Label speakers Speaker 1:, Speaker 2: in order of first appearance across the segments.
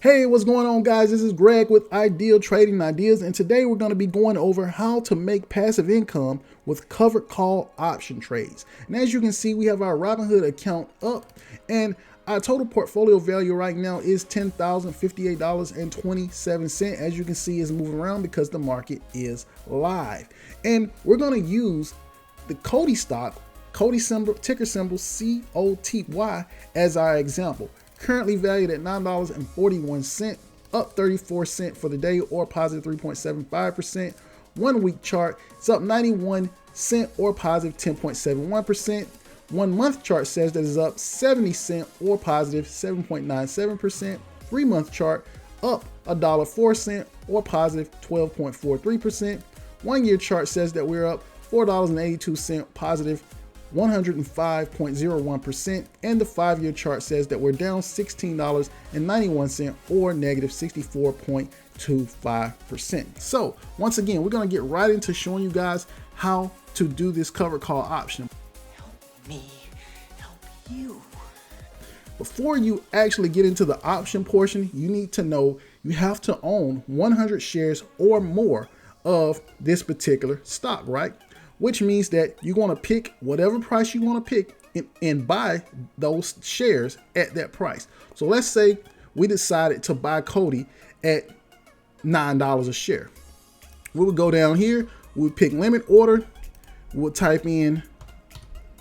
Speaker 1: Hey, what's going on, guys? This is Greg with Ideal Trading Ideas, and today we're going to be going over how to make passive income with covered call option trades. And as you can see, we have our Robinhood account up, and our total portfolio value right now is $10,058.27. As you can see, it's moving around because the market is live. And we're going to use the Coty stock, Coty symbol, ticker symbol COTY, as our example. Currently valued at $9.41, up 34 cents for the day, or positive 3.75%. 1 week chart, it's up 91 cents or positive 10.71%. 1 month chart says that it's up 70 cents or positive 7.97%. 3 month chart, up $1.04 or positive 12.43%. 1 year chart says that we're up $4.82, positive 105.01%, and the 5-year chart says that we're down $16.91 or negative 64.25%. So once again, we're going to get right into showing you guys how to do this covered call option.
Speaker 2: Help me help you.
Speaker 1: Before you actually get into the option portion, you need to know you have to own 100 shares or more of this particular stock, right? Which means that you're going to pick whatever price you want to pick and buy those shares at that price. So let's say we decided to buy Coty at $9 a share. We would go down here, we would pick limit order, we would type in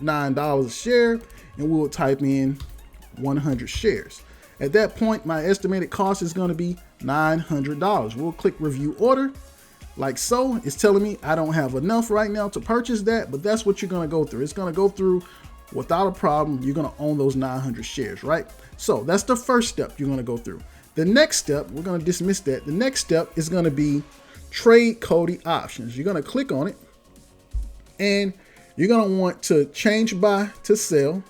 Speaker 1: $9 a share, and we will type in 100 shares. At that point, my estimated cost is going to be $900. We'll click review order. Like so. It's telling me I don't have enough right now to purchase that, but that's what you're going to go through. It's going to go through without a problem. You're going to own those 900 shares, right? So that's the first step you're going to go through. The next step, we're going to dismiss that. The next step is going to be trade Coty options. You're going to click on it, and you're going to want to change buy to sell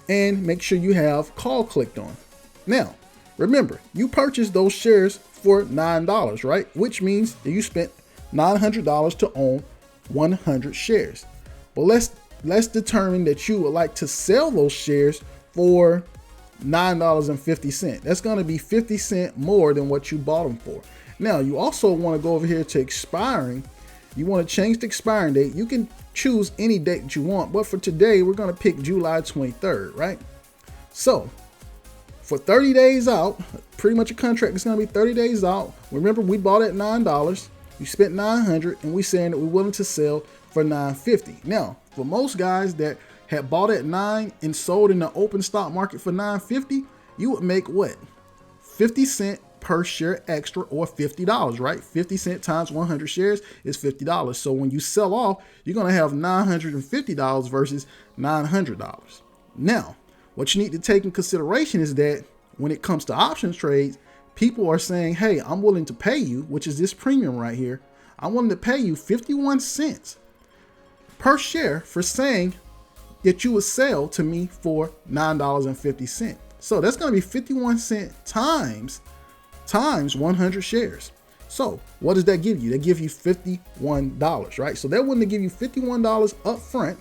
Speaker 1: and make sure you have call clicked on. Now, remember, you purchased those shares for $9, right? Which means that you spent $900 to own 100 shares. But let's determine that you would like to sell those shares for $9.50. That's going to be 50 cents more than what you bought them for. Now, you also want to go over here to expiring. You want to change the expiring date. You can choose any date that you want, but for today, we're going to pick July 23rd, right? So for 30 days out, pretty much a contract is going to be 30 days out. Remember, we bought at $9. You spent $900, and we saying that we're willing to sell for $950. Now, for most guys that had bought at $9 and sold in the open stock market for $950, you would make what? 50 cents per share extra, or $50, right? 50 cents times 100 shares is $50. So when you sell off, you're going to have $950 versus $900. Now, what you need to take in consideration is that when it comes to options trades, people are saying, hey, I'm willing to pay you, which is this premium right here. I'm willing to pay you 51 cents per share for saying that you would sell to me for $9.50. So that's going to be 51 cents times 100 shares. So what does that give you? They give you $51, right? So they're willing to give you $51 up front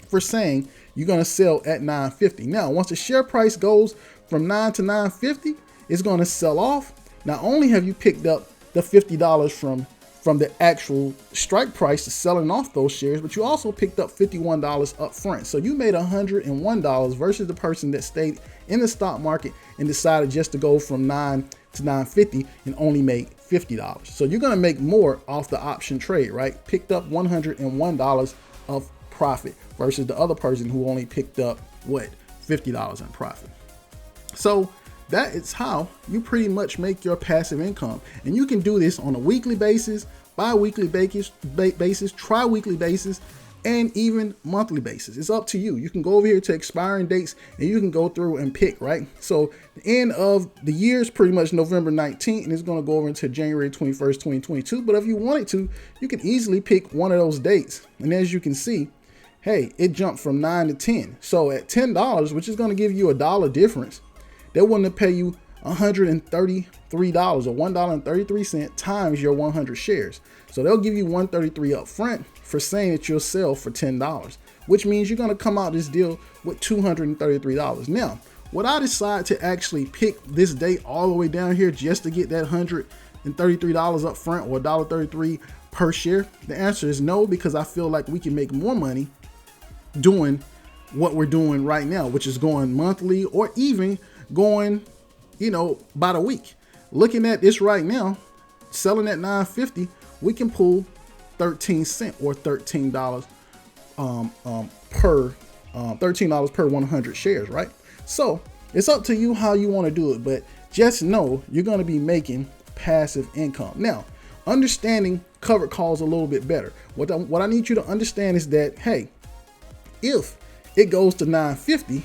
Speaker 1: for saying you're going to sell at $9.50. Now, once the share price goes from $9 to $9.50, it's going to sell off. Not only have you picked up the $50 from the actual strike price to selling off those shares, but you also picked up $51 up front. So you made $101 versus the person that stayed in the stock market and decided just to go from $9 to $9.50 and only make $50. So you're going to make more off the option trade, right? Picked up $101 of profit versus the other person who only picked up what? $50 in profit. So that is how you pretty much make your passive income. And you can do this on a weekly basis, bi-weekly basis, tri-weekly basis, and even monthly basis. It's up to you. You can go over here to expiring dates and you can go through and pick, right? So the end of the year is pretty much November 19th, and it's going to go over into January 21st, 2022. But if you wanted to, you can easily pick one of those dates. And as you can see, hey, it jumped from 9 to 10. So at $10, which is going to give you $1 difference, they're willing to pay you $133 or $1.33 times your 100 shares. So they'll give you $133 up front for saying that you'll sell for $10, which means you're going to come out this deal with $233. Now, would I decide to actually pick this date all the way down here just to get that $133 up front, or $1.33 per share? The answer is no, because I feel like we can make more money doing what we're doing right now, which is going monthly or even going, by the week. Looking at this right now, selling at $9.50, we can pull 13 cents or $13 per $13 per 100 shares, right? So it's up to you how you want to do it, but just know you're going to be making passive income. Now, understanding covered calls a little bit better. What I need you to understand is that, hey, if it goes to $9.50,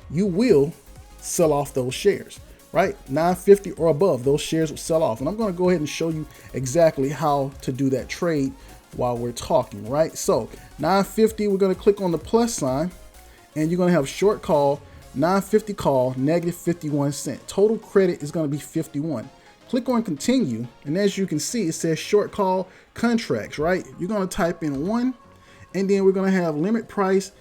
Speaker 1: you will sell off those shares, right? $9.50 or above, those shares will sell off. And I'm going to go ahead and show you exactly how to do that trade while we're talking, right? So $9.50, we're going to click on the plus sign, and you're going to have short call, $9.50 call, negative 51 cents. Total credit is going to be 51. Click on continue, and as you can see, it says short call contracts, right? You're going to type in 1, and then we're going to have limit price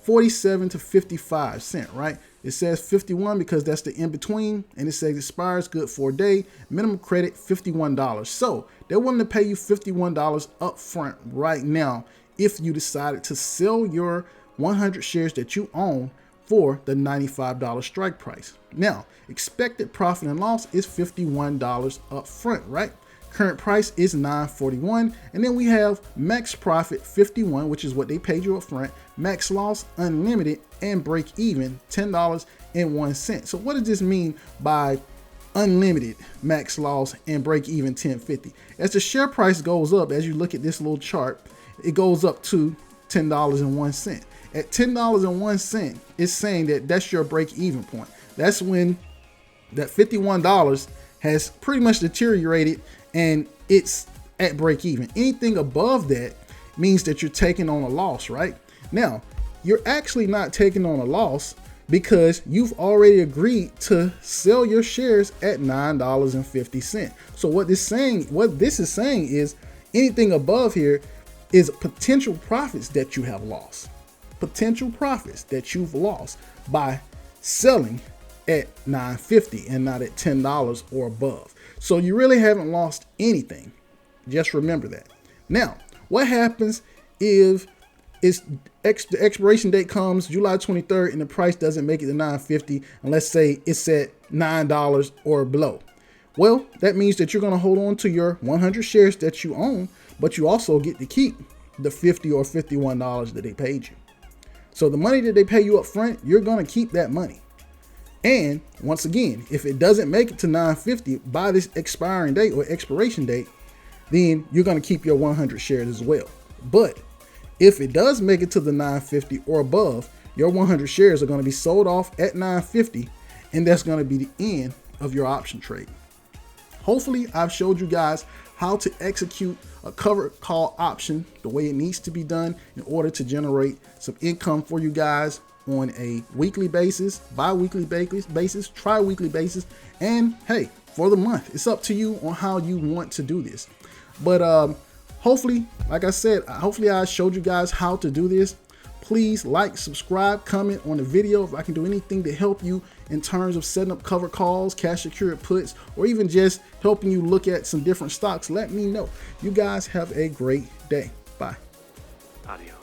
Speaker 1: 47 to 55 cents, right? It says 51 because that's the in between, and it says expires good for a day. Minimum credit $51. So they're willing to pay you $51 up front right now if you decided to sell your 100 shares that you own for the $95 strike price. Now, expected profit and loss is $51 up front, right? Current price is $9.41, and then we have max profit $51, which is what they paid you up front, max loss unlimited, and break even $10.01. So what does this mean by unlimited, max loss, and break even $10.50? As the share price goes up, as you look at this little chart, it goes up to $10.01. At $10.01, it's saying that that's your break even point. That's when that $51 has pretty much deteriorated and it's at break even. Anything above that means that you're taking on a loss, right? Now, you're actually not taking on a loss because you've already agreed to sell your shares at $9.50. So what this is saying is anything above here is potential profits that you have lost. Potential profits that you've lost by selling at $9.50 and not at $10 or above. So you really haven't lost anything. Just remember that. Now, what happens if the expiration date comes July 23rd and the price doesn't make it to $9.50, and let's say it's at $9 or below? Well, that means that you're going to hold on to your 100 shares that you own, but you also get to keep the $50 or $51 that they paid you. So the money that they pay you up front, you're going to keep that money. And once again, if it doesn't make it to $9.50 by this expiring date or expiration date, then you're going to keep your 100 shares as well. But if it does make it to the $9.50 or above, your 100 shares are going to be sold off at $9.50, and that's going to be the end of your option trade. Hopefully, I've showed you guys how to execute a covered call option the way it needs to be done in order to generate some income for you guys on a weekly basis, bi-weekly basis, tri-weekly basis, and hey, for the month. It's up to you on how you want to do this. But hopefully, like I said, hopefully I showed you guys how to do this. Please like, subscribe, comment on the video if I can do anything to help you in terms of setting up covered calls, cash secured puts, or even just helping you look at some different stocks. Let me know. You guys have a great day. Bye.
Speaker 2: Adios.